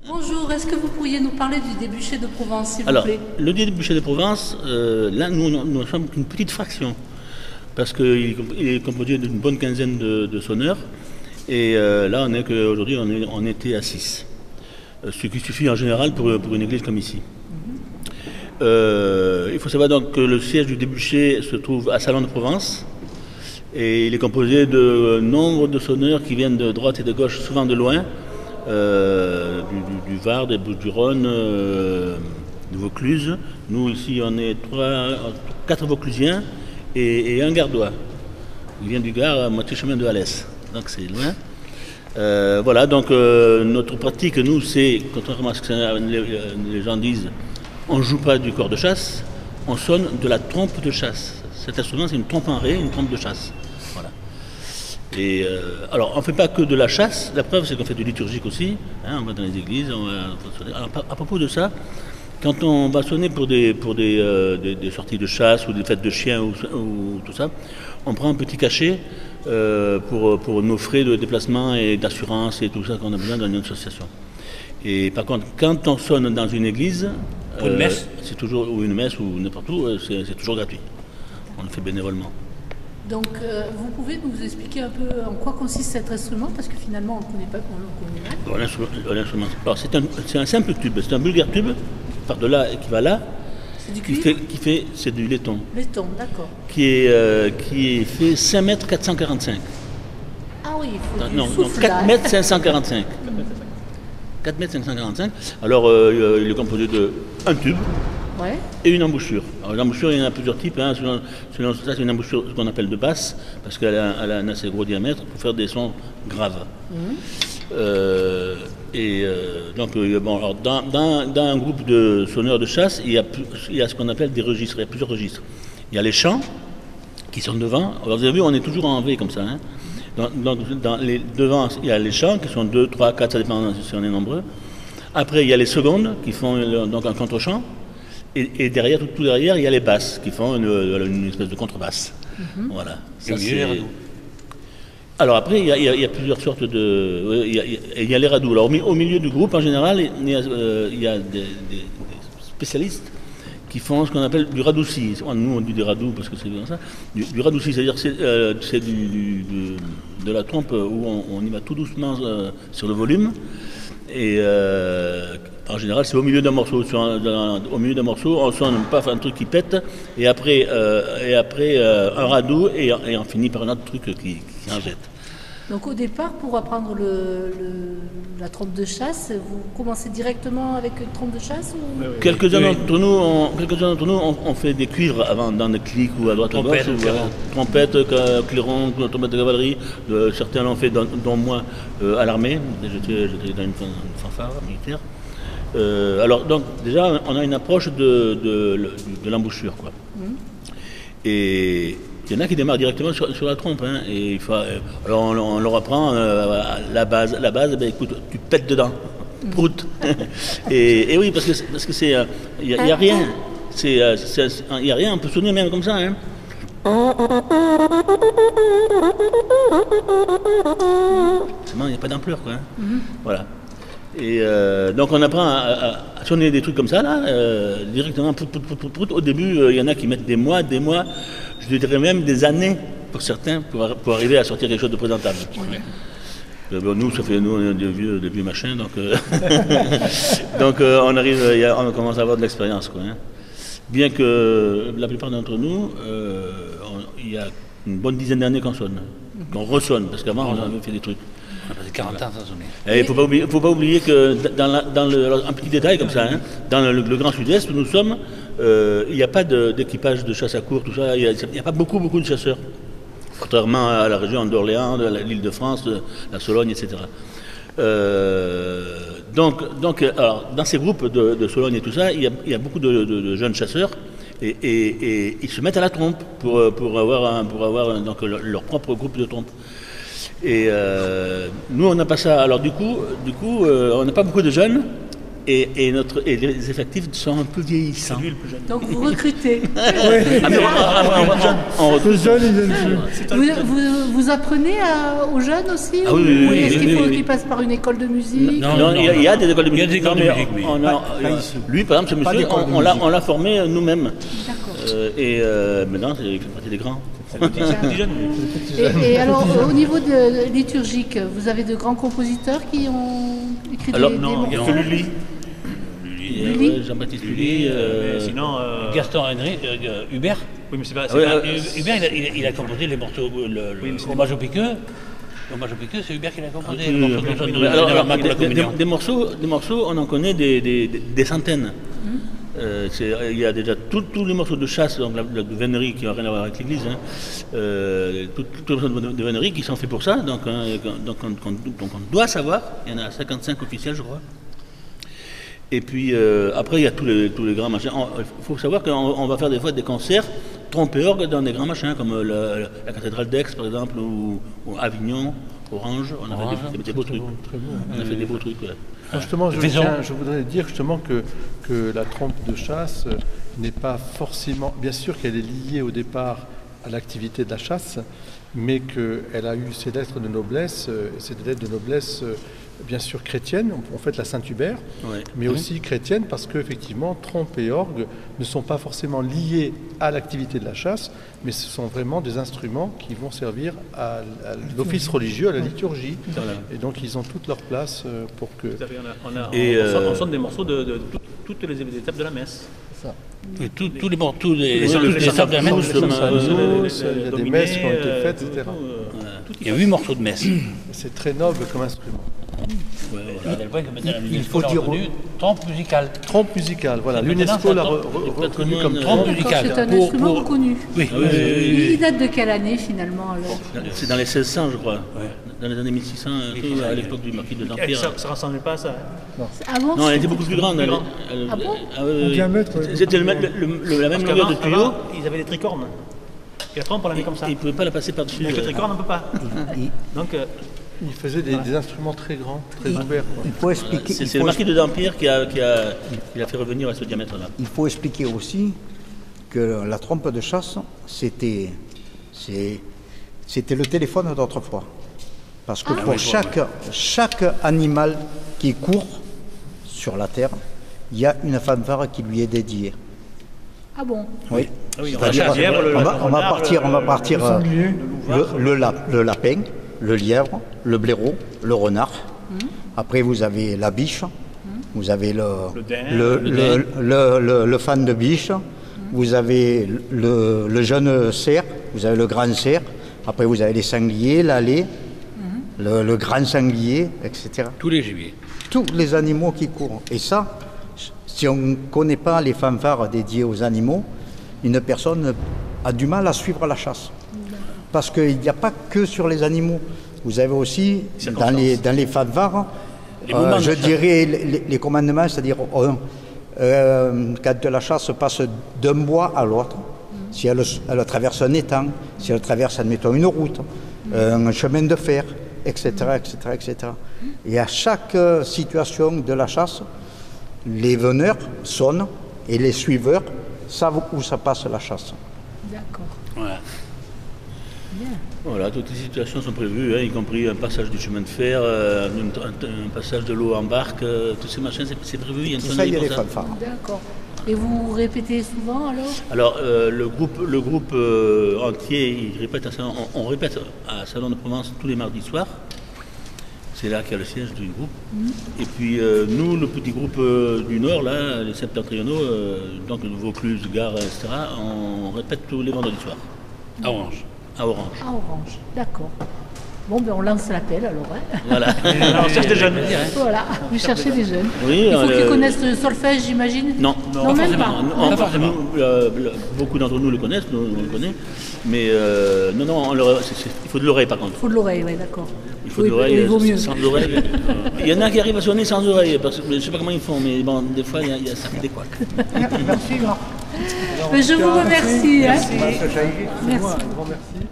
Bonjour, est-ce que vous pourriez nous parler du débuché de Provence, s'il vous Alors, plaît? le débuché de Provence, là, nous sommes qu'une petite fraction, parce qu'il est composé d'une bonne quinzaine de sonneurs, et là, aujourd'hui, on était à 6, ce qui suffit en général pour une église comme ici. Il faut savoir donc que le siège du débuché se trouve à Salon de Provence, et il est composé de nombre de sonneurs qui viennent de droite et de gauche, souvent de loin, du Var, des Bouches-du-Rhône, de Vaucluse. Nous ici on est 4 Vauclusiens et un Gardois. Il vient du Gard à moitié chemin de Alès, donc c'est loin. Voilà, donc notre pratique, nous, c'est, contrairement à ce que les gens disent, on ne joue pas du corps de chasse, on sonne de la trompe de chasse. Cet instrument, c'est une trompe en ré, une trompe de chasse. Voilà. Et alors, on ne fait pas que de la chasse, la preuve, c'est qu'on fait du liturgique aussi. Hein, on va dans les églises, on va sonner. Alors, à propos de ça, quand on va sonner pour des sorties de chasse ou des fêtes de chiens ou tout ça, on prend un petit cachet pour nos frais de déplacement et d'assurance et tout ça qu'on a besoin dans une association. Et par contre, quand on sonne dans une église, pour une messe, c'est toujours, ou une messe ou n'importe où, c'est toujours gratuit. On le fait bénévolement. Donc, vous pouvez nous expliquer un peu en quoi consiste cet instrument, parce que finalement, on ne connaît pas, on le connaît mal. L'instrument, alors c'est un simple tube, c'est un vulgaire tube, par de là et qui va là. C'est du cuivre? C'est du laiton. Laiton, d'accord. Qui est fait 5 mètres 445. Ah oui, il faut Non, du souffle, 4 là. mètres 545. 4 mètres 545. Alors, il est composé d'un tube Ouais. et une embouchure. Alors, l'embouchure, il y en a plusieurs types. Hein. Selon ça, c'est une embouchure ce qu'on appelle de basse, parce qu'elle a un assez gros diamètre pour faire des sons graves. Donc, bon, alors, dans un groupe de sonneurs de chasse, il y a ce qu'on appelle des registres. Il y a plusieurs registres. Il y a les chants qui sont devant. Alors, vous avez vu, on est toujours en V comme ça. Hein. Devant, il y a les chants qui sont 2, 3, 4, ça dépend si on est nombreux. Après, il y a les secondes qui font donc un contre-chant. Et derrière, tout derrière, il y a les basses qui font une espèce de contrebasse. Voilà. Ça, les radoux. Alors après, il y a plusieurs sortes de... Il y a les radoux. Alors au milieu du groupe, en général, il y a des spécialistes qui font ce qu'on appelle du radouci. Nous, on dit des radous parce que c'est comme ça. Du radouci, c'est-à-dire que c'est de la trompe où on y va tout doucement sur le volume. Et en général, c'est au milieu d'un morceau. Au milieu d'un morceau, on sonne un truc qui pète, et après un radoux, et on finit par un autre truc qui en jette. Donc au départ, pour apprendre la trompe de chasse, vous commencez directement avec une trompe de chasse ou... Quelques-uns d'entre nous, on fait des cuivres avant, dans des clics ou à droite à gauche. Trompette, clairon, trompette de cavalerie. Certains l'ont fait, dont moi, à l'armée. J'étais dans une fanfare militaire. Alors, donc, déjà, on a une approche de l'embouchure, quoi. Et il y en a qui démarrent directement sur la trompe. Hein, et alors, on leur apprend la base. Ben, écoute, tu pètes dedans. Prout. et oui, parce que c'est... Il n'y a rien. Il n'y a rien, on peut sonner même comme ça. Hein. Seulement, il n'y a pas d'ampleur, quoi. Hein. Voilà. Et donc on apprend à sonner des trucs comme ça, là, directement. Au début, il y en a qui mettent des mois, je dirais même des années pour certains, pour arriver à sortir quelque chose de présentable. Ouais. Nous, on est des vieux machins, donc, donc on commence à avoir de l'expérience, quoi. Hein. Bien que la plupart d'entre nous, il y a une bonne dizaine d'années qu'on sonne, qu'on ressonne, parce qu'avant on avait fait des trucs. On a passé 40 ans sans sonner. Il ne faut pas oublier que un petit détail comme ça, hein, dans le Grand Sud-Est où nous sommes, il n'y a pas d'équipage de chasse à courre, tout ça, il n'y a pas beaucoup de chasseurs, contrairement à la région d'Orléans, de l'Île-de-France, de la Sologne, etc. Donc alors, dans ces groupes de Sologne et tout ça, il y a beaucoup de jeunes chasseurs et ils se mettent à la trompe pour avoir donc, leur propre groupe de trompe. Et nous, on n'a pas ça. Alors du coup, on n'a pas beaucoup de jeunes, et les effectifs sont un peu vieillissants. Lui, le plus jeune. Donc vous recrutez. Ah, mais on recrute. Les jeunes, ils viennent plus. Vous apprenez aux jeunes aussi? Ah oui, oui, Ou oui, est-ce qu'il oui, faut oui. qu'ils passent par une école de musique? Non, Il y a des écoles de Il y a musique. des écoles de Non, mais musique, oui. lui, par exemple, ce Pas monsieur, d'école de on l'a formé nous-mêmes. D'accord. Et maintenant, il fait partie des grands. C'est le petit jeune. Et alors, au niveau de liturgique, vous avez de grands compositeurs qui ont écrit Alors, des non, il y a morceaux? que Lully. Lully. Jean-Baptiste Lully. Mais sinon, Gaston Henry, Hubert. oui, mais c'est pas. Ouais, Hubert, il a composé les morceaux, le hommage au piqueux. L'hommage au piqueux, c'est Hubert qui l'a composé. Le morceau de Alors, pour la communion. des morceaux, on en connaît des centaines. Il y a déjà tous les morceaux de chasse, donc de vénerie qui n'ont rien à voir avec l'église, hein, tous les morceaux de vénerie qui sont faits pour ça, donc on doit savoir, il y en a 55 officiels je crois. Et puis après il y a tous les grands machins. Il faut savoir qu'on va faire des fois des concerts trompe-orgue dans des grands machins comme la cathédrale d'Aix par exemple, ou Avignon, Orange, on a fait des beaux trucs. On a fait des beaux trucs. Ouais. Justement, Vaison. je voudrais dire justement que la trompe de chasse n'est pas forcément, bien sûr qu'elle est liée au départ à l'activité de la chasse, mais qu'elle a eu ses lettres de noblesse, c'est des lettres de noblesse bien sûr chrétiennes, on fait la Saint-Hubert, Ouais. mais aussi chrétiennes parce qu'effectivement trompe et orgue ne sont pas forcément liés à l'activité de la chasse, mais ce sont vraiment des instruments qui vont servir à l'office religieux, à la liturgie, Voilà. et donc ils ont toute leur place pour que... Tout à fait, Et, on sonne des morceaux de toutes les étapes de la messe. Et tous les morceaux, les les étapes de la messe. il y a des messes qui ont été faites, etc. Il y a 8 morceaux de messe. C'est très noble comme instrument. À tel point que maintenant faut l'UNESCO l'a dire- reconnu trompe musicale. Trompe musicale, voilà. Maintenant, L'UNESCO c'est l'a un reconnu comme trompe trompe. musicale. C'est un Pour- instrument pour- reconnu. Oui, Il date de quelle année finalement alors? C'est dans les 1600 je crois, dans les années 1600, à l'époque du marquis de Dampierre. Ça ne ressemble pas à ça. Avant, Non, elle était beaucoup plus grande. Plus grande. Ah bon En diamètre, C'était la même longueur de tuyau. Avant, ils avaient des tricornes. Et la trompe, on la met comme ça. Ils ne pouvaient pas la passer par-dessus. Avec le tricorne, on ne peut pas. Donc, Il faisait des instruments très grands, très ouverts. quoi. Il faut expliquer, C'est le marquis de Dampierre qui a fait revenir à ce diamètre-là. il faut expliquer aussi que la trompe de chasse, c'était le téléphone d'autrefois. Parce que pour chaque animal qui court sur la terre, il y a une fanfare qui lui est dédiée. Ah bon? Oui. oui, on C'est-à-dire, va chercher le on va renard, partir le lapin, le lièvre, le blaireau, le renard. Après, vous avez la biche, vous avez le fan de biche, vous avez le jeune cerf, vous avez le grand cerf. Après, vous avez les sangliers, l'allée, le grand sanglier, etc. tous les gibiers. Tous les animaux qui courent. Et ça, si on ne connaît pas les fanfares dédiées aux animaux, une personne a du mal à suivre la chasse. Parce qu'il n'y a pas que sur les animaux. Vous avez aussi, dans les fanfares, je dirais les commandements, c'est-à-dire quand la chasse passe d'un bois à l'autre, si elle traverse un étang, si elle traverse, admettons, une route, un chemin de fer, etc., etc., etc. Et à chaque situation de la chasse, les veneurs sonnent et les suiveurs savent où ça passe la chasse. D'accord. Voilà. Voilà, toutes les situations sont prévues, hein, y compris un passage du chemin de fer, un passage de l'eau en barque, tous ces machins, c'est prévu. Il y a une Tout ça, il y a sonnerie les pour ça. fanfares. D'accord. Et vous répétez souvent alors? Alors, le groupe entier, il répète on répète à Salon de Provence tous les mardis soirs. C'est là qu'il y a le siège du groupe. Et puis, nous, le petit groupe du Nord, là, les septentrionaux, donc Vaucluse, Gare, etc., on répète tous les vendredis soirs, À Orange. à Orange. À Orange. D'accord. Bon, ben on lance l'appel alors. Hein. Voilà. on cherche des jeunes. Voilà, vous cherchez des jeunes. Oui, Il faut qu'ils connaissent le solfège, j'imagine? Non, Non, même pas. Pas forcément. Beaucoup d'entre nous le connaissent, nous, on le connaît. Mais non, il faut de l'oreille par contre. Il faut de l'oreille, oui, d'accord. Il faut Oui, de l'oreille, il vaut mieux. sans oreille. Il y en a qui arrivent à sonner sans oreille, parce que je ne sais pas comment ils font, mais bon, des fois, ça fait des couacs. Mais je vous remercie. Hein. C'est moi, un grand merci.